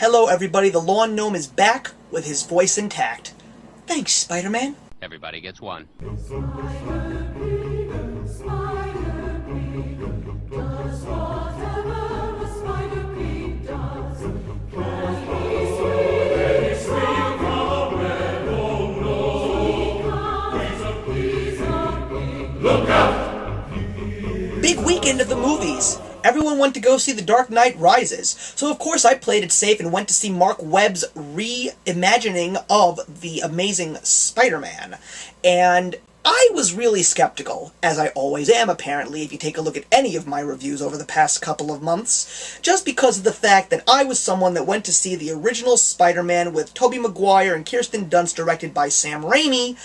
Hello everybody, the lawn gnome is back with his voice intact. Thanks, Spider-Man. Everybody gets one. Look out! Big weekend of the movies. Everyone went to go see The Dark Knight Rises, so of course I played it safe and went to see Mark Webb's reimagining of the Amazing Spider-Man. And I was really skeptical, as I always am apparently if you take a look at any of my reviews over the past couple of months, just because of the fact that I was someone that went to see the original Spider-Man with Tobey Maguire and Kirsten Dunst directed by Sam Raimi,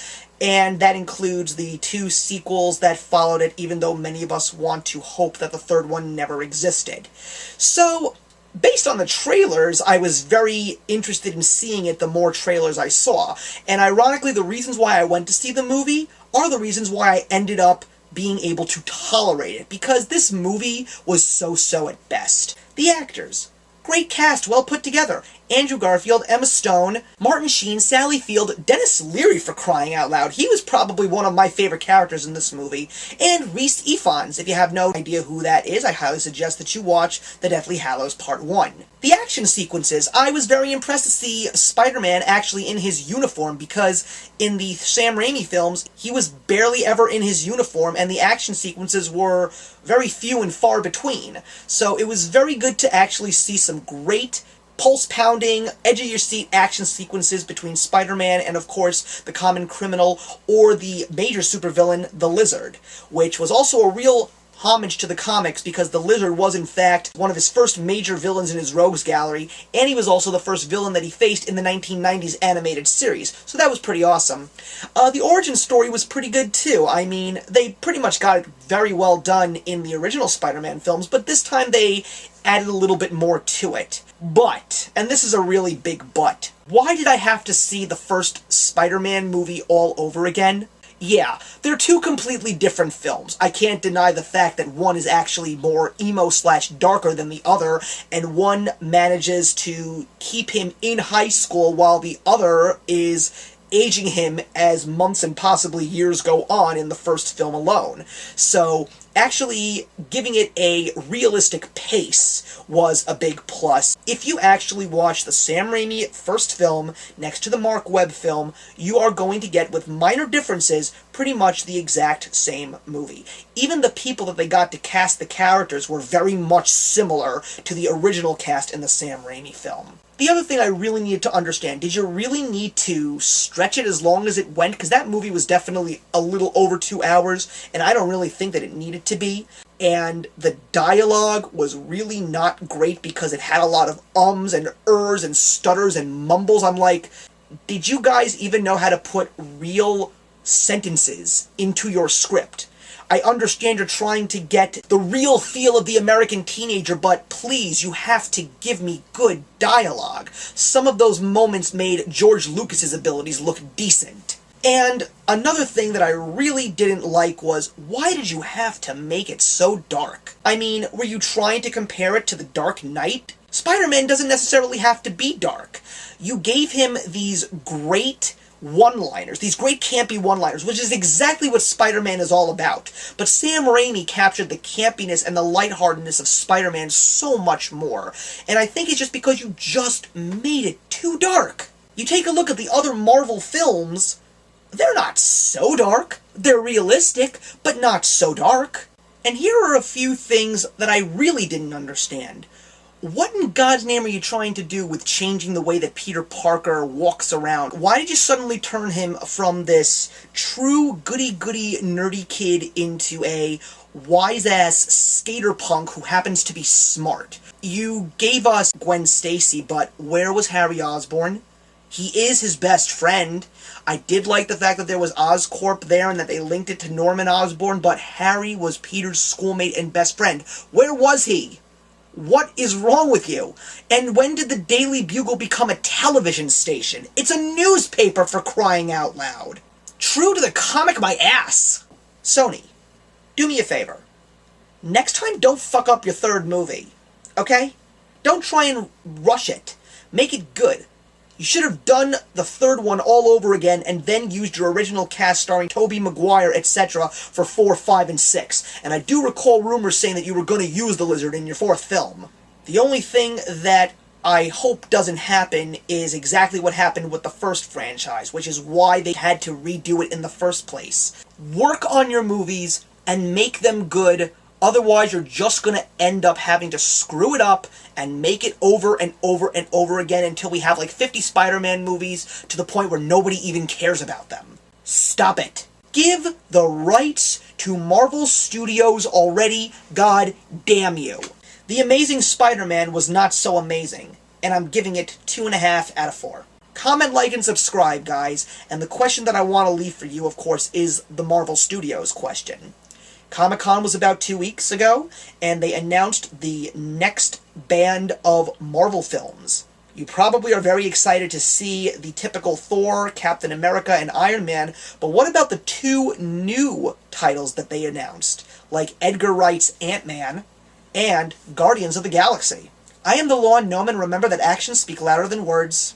and that includes the two sequels that followed it, even though many of us want to hope that the third one never existed. So, based on the trailers, I was very interested in seeing it the more trailers I saw. And ironically, the reasons why I went to see the movie are the reasons why I ended up being able to tolerate it, because this movie was so-so at best. The actors. Great cast, well put together. Andrew Garfield, Emma Stone, Martin Sheen, Sally Field, Dennis Leary for crying out loud. He was probably one of my favorite characters in this movie. And Rhys Ifans. If you have no idea who that is, I highly suggest that you watch The Deathly Hallows Part 1. The action sequences. I was very impressed to see Spider-Man actually in his uniform, because in the Sam Raimi films, he was barely ever in his uniform, and the action sequences were very few and far between. So it was very good to actually see some great pulse-pounding, edge-of-your-seat action sequences between Spider-Man and, of course, the common criminal, or the major supervillain, the Lizard, which was also a real homage to the comics, because the Lizard was, in fact, one of his first major villains in his rogues gallery, and he was also the first villain that he faced in the 1990s animated series, so that was pretty awesome. The origin story was pretty good, too. I mean, they pretty much got it very well done in the original Spider-Man films, but this time they added a little bit more to it. But, and this is a really big but, why did I have to see the first Spider-Man movie all over again? Yeah, they're two completely different films. I can't deny the fact that one is actually more emo/darker than the other, and one manages to keep him in high school while the other is aging him as months and possibly years go on in the first film alone. So, actually giving it a realistic pace was a big plus. If you actually watch the Sam Raimi first film next to the Mark Webb film, you are going to get, with minor differences, pretty much the exact same movie. Even the people that they got to cast the characters were very much similar to the original cast in the Sam Raimi film. The other thing I really needed to understand, did you really need to stretch it as long as it went? Because that movie was definitely a little over 2 hours, and I don't really think that it needed to be. And the dialogue was really not great because it had a lot of ums and ers and stutters and mumbles. I'm like, did you guys even know how to put real sentences into your script? I understand you're trying to get the real feel of the American teenager, but please, you have to give me good dialogue. Some of those moments made George Lucas's abilities look decent. And another thing that I really didn't like was, why did you have to make it so dark? I mean, were you trying to compare it to The Dark Knight? Spider-Man doesn't necessarily have to be dark. You gave him these great one-liners, these great campy one-liners, which is exactly what Spider-Man is all about. But Sam Raimi captured the campiness and the lightheartedness of Spider-Man so much more. And I think it's just because you just made it too dark. You take a look at the other Marvel films, they're not so dark. They're realistic, but not so dark. And here are a few things that I really didn't understand. What in God's name are you trying to do with changing the way that Peter Parker walks around? Why did you suddenly turn him from this true goody-goody nerdy kid into a wise-ass skater punk who happens to be smart? You gave us Gwen Stacy, but where was Harry Osborn? He is his best friend. I did like the fact that there was Oscorp there and that they linked it to Norman Osborn, but Harry was Peter's schoolmate and best friend. Where was he? What is wrong with you? And when did the Daily Bugle become a television station? It's a newspaper, for crying out loud. True to the comic, my ass. Sony, do me a favor. Next time, don't fuck up your third movie. Okay? Don't try and rush it. Make it good. You should have done the third one all over again and then used your original cast starring Tobey Maguire, etc. for 4, 5, and 6. And I do recall rumors saying that you were going to use the lizard in your fourth film. The only thing that I hope doesn't happen is exactly what happened with the first franchise, which is why they had to redo it in the first place. Work on your movies and make them good. Otherwise, you're just going to end up having to screw it up and make it over and over and over again until we have like 50 Spider-Man movies to the point where nobody even cares about them. Stop it. Give the rights to Marvel Studios already, god damn you. The Amazing Spider-Man was not so amazing, and I'm giving it 2.5 out of 4. Comment, like, and subscribe, guys, and the question that I want to leave for you, of course, is the Marvel Studios question. Comic-Con was about 2 weeks ago, and they announced the next band of Marvel films. You probably are very excited to see the typical Thor, Captain America, and Iron Man, but what about the 2 new titles that they announced, like Edgar Wright's Ant-Man and Guardians of the Galaxy? I am the Lawn Gnome, and remember that actions speak louder than words.